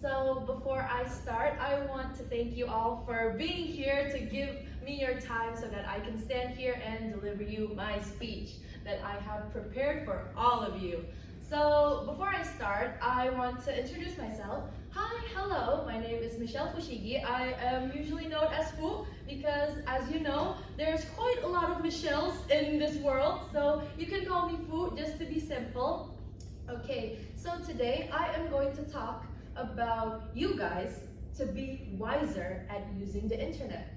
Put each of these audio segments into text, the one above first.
So before I start, I want to thank you all for being here to give me your time so that I can stand here and deliver you my speech that I have prepared for all of you. So before I start, I want to introduce myself. Hi, hello, my name is Fuzhigi. I am usually known as Fu because, as you know, there's quite a lot of Michelles in this world, so you can call me Fu just to be simple. Okay, so today I am going to talk about you guys to be wiser at using the internet.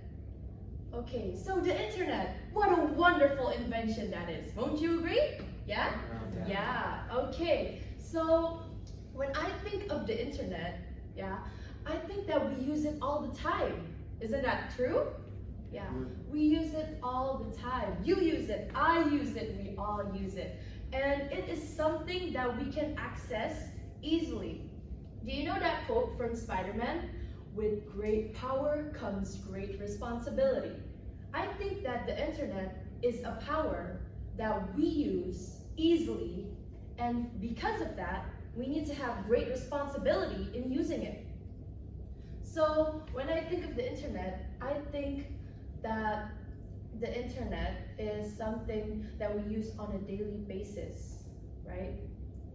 Okay, so the internet, what a wonderful invention that is. Won't you agree? Yeah? Yeah, okay. So when I think of the internet, I think that we use it all the time. Isn't that true? Yeah, we use it all the time. You use it, I use it, we all use it. And it is something that we can access easily. Do you know that quote from Spider-Man? With great power comes great responsibility. I think that the internet is a power that we use easily, and because of that, we need to have great responsibility in using it. So when I think of the internet, I think that the internet is something that we use on a daily basis, right?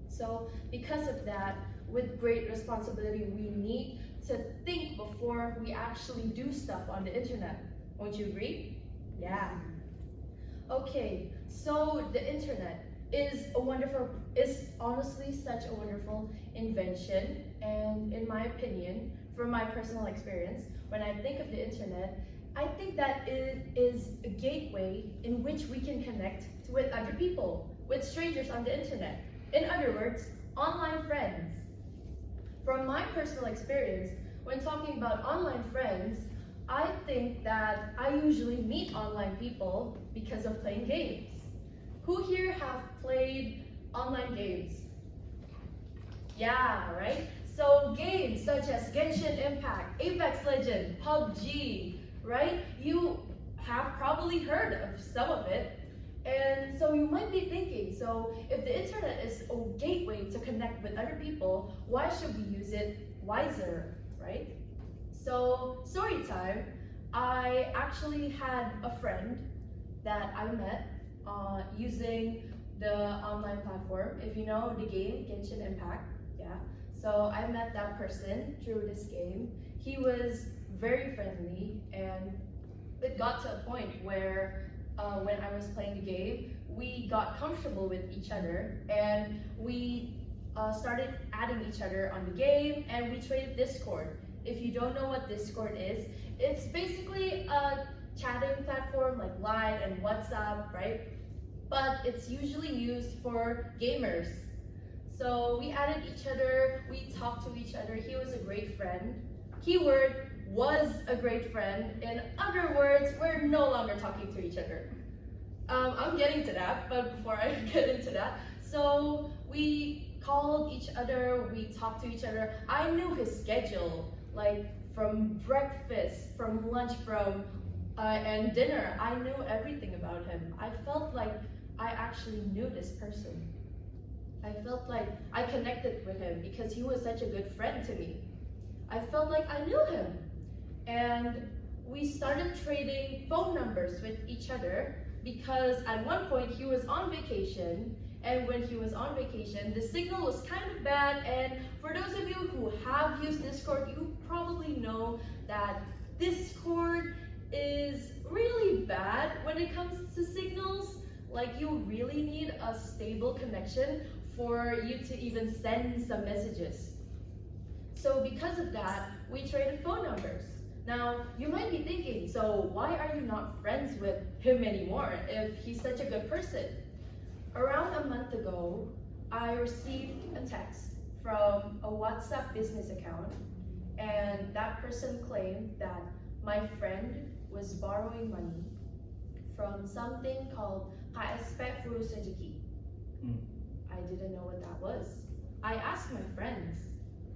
So because of that, with great responsibility, we need to think before we actually do stuff on the internet. Won't you agree? Yeah. Okay, so the internet is honestly such a wonderful invention, and in my opinion, from my personal experience, when I think of the internet, I think that it is a gateway in which we can connect with other people, with strangers on the internet. In other words, online friends. From my personal experience, when talking about online friends, I think that I usually meet online people because of playing games. Who here have played online games? Yeah, right? So games such as Genshin Impact, Apex Legends, PUBG, right? You have probably heard of some of it. And so you might be thinking, so if the internet is a gateway to connect with other people, why should we use it wiser, right? So story time, I actually had a friend that I met using the online platform. If you know the game, Genshin Impact, yeah. So I met that person through this game. He was very friendly, and it got to a point where when I was playing the game, we got comfortable with each other, and we started adding each other on the game, and we traded Discord. If you don't know what Discord is, it's basically a chatting platform like Line and WhatsApp, right? But it's usually used for gamers. So we added each other, we talked to each other. He was a great friend. Keyword, was a great friend. In other words, we're no longer talking to each other. I'm getting to that, but before I get into that, so we called each other, we talked to each other. I knew his schedule, like from breakfast, from lunch, and dinner. I knew everything about him. I felt like I actually knew this person. I felt like I connected with him because he was such a good friend to me. I felt like I knew him. And we started trading phone numbers with each other because at one point he was on vacation, and when he was on vacation, the signal was kind of bad. And for those of you who have used Discord, you probably know that Discord is really bad when it comes to signals. Like, you really need a stable connection for you to even send some messages. So because of that, we traded phone numbers. Now, you might be thinking, so why are you not friends with him anymore if he's such a good person? Around a month ago, I received a text from a WhatsApp business account, and that person claimed that my friend was borrowing money from something called Fuzhigi. I didn't know what that was. I asked my friends.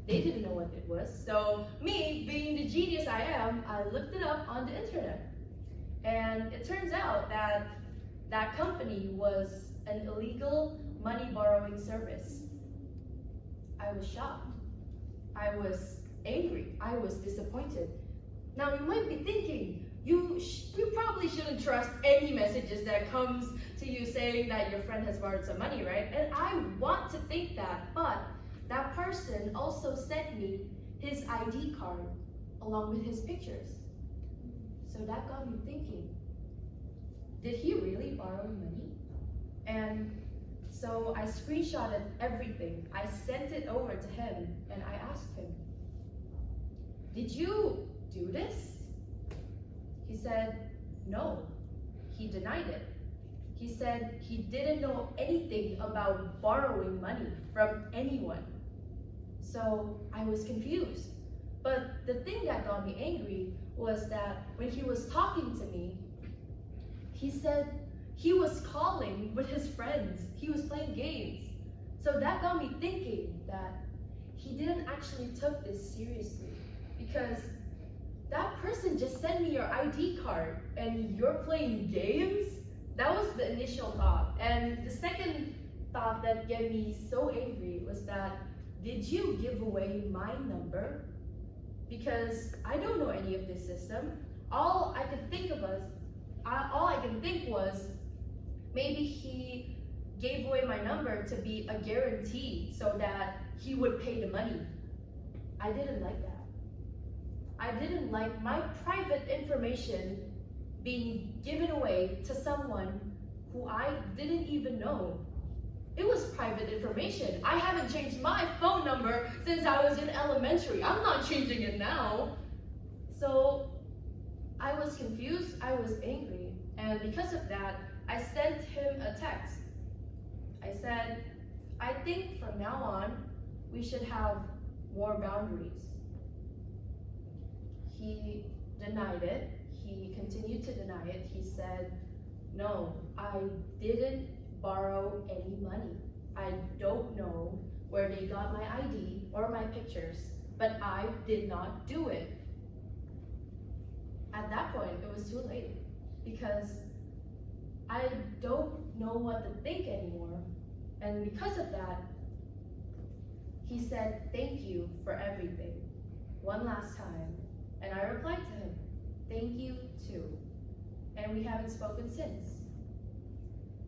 They didn't know what it was. So me, being the genius I am, I looked it up on the internet. And it turns out that that company was an illegal money borrowing service. I was shocked. I was angry. I was disappointed. Now you might be thinking, you probably shouldn't trust any messages that comes to you saying that your friend has borrowed some money, right? And I want to think that, but that person also sent me his ID card along with his pictures. So that got me thinking, did he really borrow money? And so I screenshotted everything. I sent it over to him and I asked him, did you do this? He said, no. He denied it. He said he didn't know anything about borrowing money from anyone. So I was confused. But the thing that got me angry was that when he was talking to me, he said he was calling with his friends. He was playing games. So that got me thinking that he didn't actually took this seriously, because that person just sent me your ID card and you're playing games? That was the initial thought. And the second thought that get me so angry was that, did you give away my number? Because I don't know any of this system. All I could think was, maybe he gave away my number to be a guarantee so that he would pay the money. I didn't like that. I didn't like my private information being given away to someone who I didn't even know. It was private information. I haven't changed my phone number since I was in elementary. I'm not changing it now. So I was confused, I was angry, and because of that, I sent him a text. I said, I think from now on, we should have more boundaries. He denied it. He continued to deny it. He said, no, I didn't borrow any money. I don't know where they got my ID or my pictures, but I did not do it. At that point, it was too late, because I don't know what to think anymore. And because of that, he said, thank you for everything, one last time. And I replied to him, thank you too. And we haven't spoken since.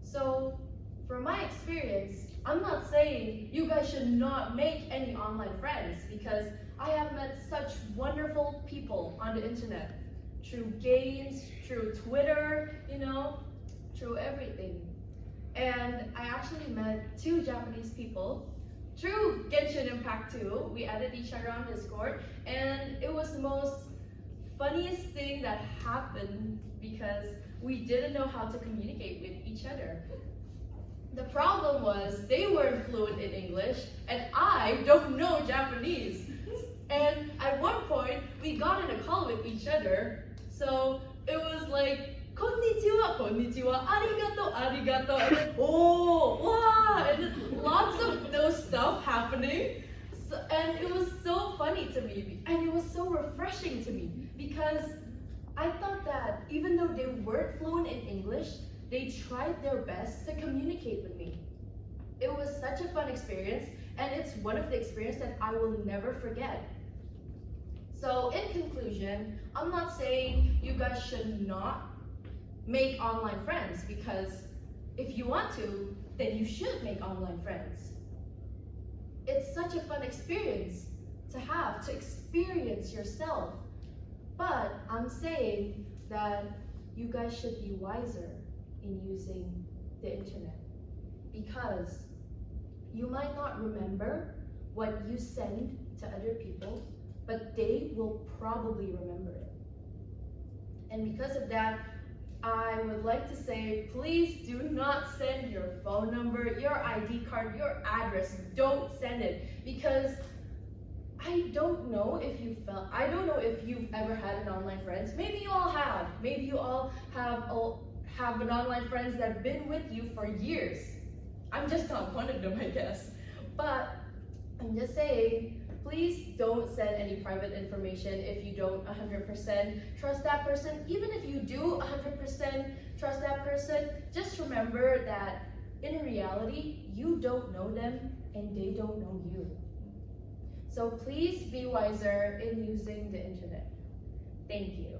So, from my experience, I'm not saying you guys should not make any online friends, because I have met such wonderful people on the internet, through games, through Twitter, through everything. And I actually met 2 Japanese people through Genshin Impact 2. We added each other on Discord, and it was the most funniest thing that happened because we didn't know how to communicate with each other. The problem was they weren't fluent in English and I don't know Japanese. And at one point, we got in a call with each other. So it was like, konnichiwa, konnichiwa, arigato, arigato, and then, oh, wow, and then lots of those stuff happening. So, and it was so funny to me, and it was so refreshing to me, because I thought that even though they weren't fluent in English, they tried their best to communicate with me. It was such a fun experience, and it's one of the experiences that I will never forget. So in conclusion, I'm not saying you guys should not make online friends, because if you want to, then you should make online friends. It's such a fun experience to have, to experience yourself. But I'm saying that you guys should be wiser in using the internet, because you might not remember what you send to other people, but they will probably remember it. And because of that, I would like to say, please do not send your phone number, your ID card, your address. Don't send it, because I don't know if you've ever had an online friends. Maybe you all have. Maybe you all have an online friends that have been with you for years. I'm just not one of them, I guess. But I'm just saying, please don't send any private information if you don't 100% trust that person. Even if you do 100% trust that person, just remember that in reality, you don't know them and they don't know you. So So please be wiser in using the internet. Thank you.